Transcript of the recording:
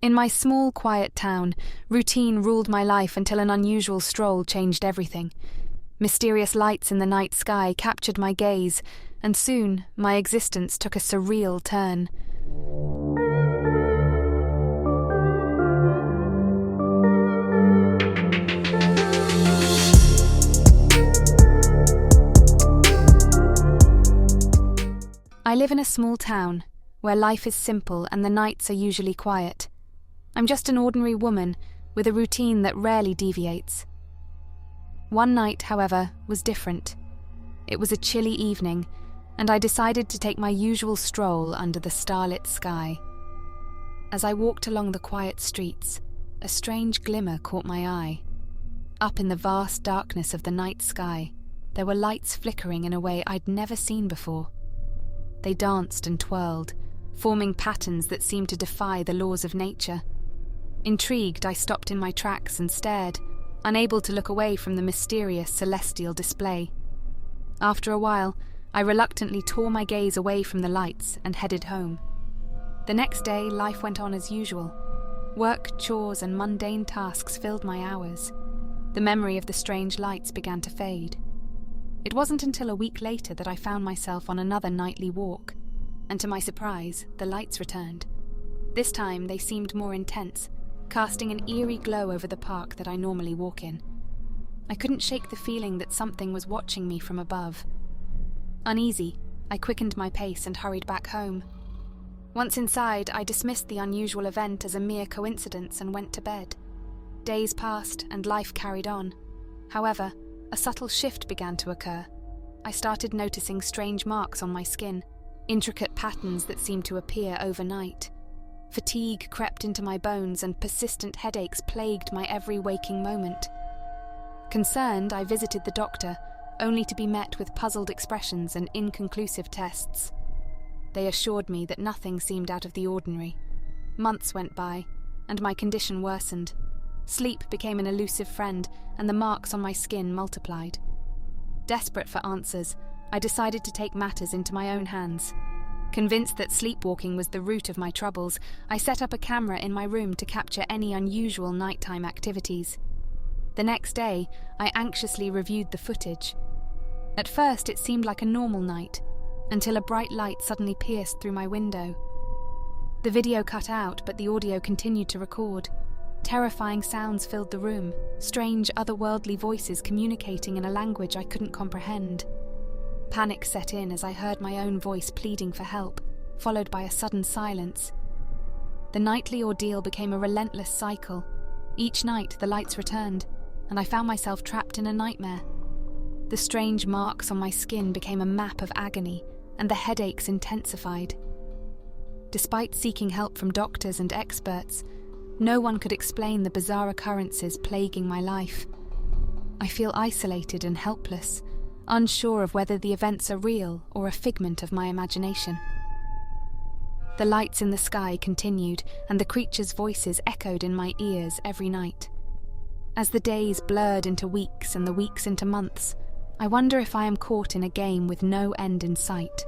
In my small, quiet town, routine ruled my life until an unusual stroll changed everything. Mysterious lights in the night sky captured my gaze, and soon my existence took a surreal turn. I live in a small town, where life is simple and the nights are usually quiet. I'm just an ordinary woman, with a routine that rarely deviates. One night, however, was different. It was a chilly evening, and I decided to take my usual stroll under the starlit sky. As I walked along the quiet streets, a strange glimmer caught my eye. Up in the vast darkness of the night sky, there were lights flickering in a way I'd never seen before. They danced and twirled, forming patterns that seemed to defy the laws of nature. Intrigued, I stopped in my tracks and stared, unable to look away from the mysterious celestial display. After a while, I reluctantly tore my gaze away from the lights and headed home. The next day, life went on as usual. Work, chores, and mundane tasks filled my hours. The memory of the strange lights began to fade. It wasn't until a week later that I found myself on another nightly walk, and to my surprise, the lights returned. This time they seemed more intense, casting an eerie glow over the park that I normally walk in. I couldn't shake the feeling that something was watching me from above. Uneasy, I quickened my pace and hurried back home. Once inside, I dismissed the unusual event as a mere coincidence and went to bed. Days passed and life carried on. However, a subtle shift began to occur. I started noticing strange marks on my skin, intricate patterns that seemed to appear overnight. Fatigue crept into my bones and persistent headaches plagued my every waking moment. Concerned, I visited the doctor, only to be met with puzzled expressions and inconclusive tests. They assured me that nothing seemed out of the ordinary. Months went by, and my condition worsened. Sleep became an elusive friend, and the marks on my skin multiplied. Desperate for answers, I decided to take matters into my own hands. Convinced that sleepwalking was the root of my troubles, I set up a camera in my room to capture any unusual nighttime activities. The next day, I anxiously reviewed the footage. At first, it seemed like a normal night, until a bright light suddenly pierced through my window. The video cut out, but the audio continued to record. Terrifying sounds filled the room, strange otherworldly voices communicating in a language I couldn't comprehend. Panic set in as I heard my own voice pleading for help, followed by a sudden silence. The nightly ordeal became a relentless cycle. Each night the lights returned, and I found myself trapped in a nightmare. The strange marks on my skin became a map of agony, and the headaches intensified. Despite seeking help from doctors and experts, no one could explain the bizarre occurrences plaguing my life. I feel isolated and helpless, unsure of whether the events are real or a figment of my imagination. The lights in the sky continued, and the creatures' voices echoed in my ears every night. As the days blurred into weeks and the weeks into months, I wonder if I am caught in a game with no end in sight.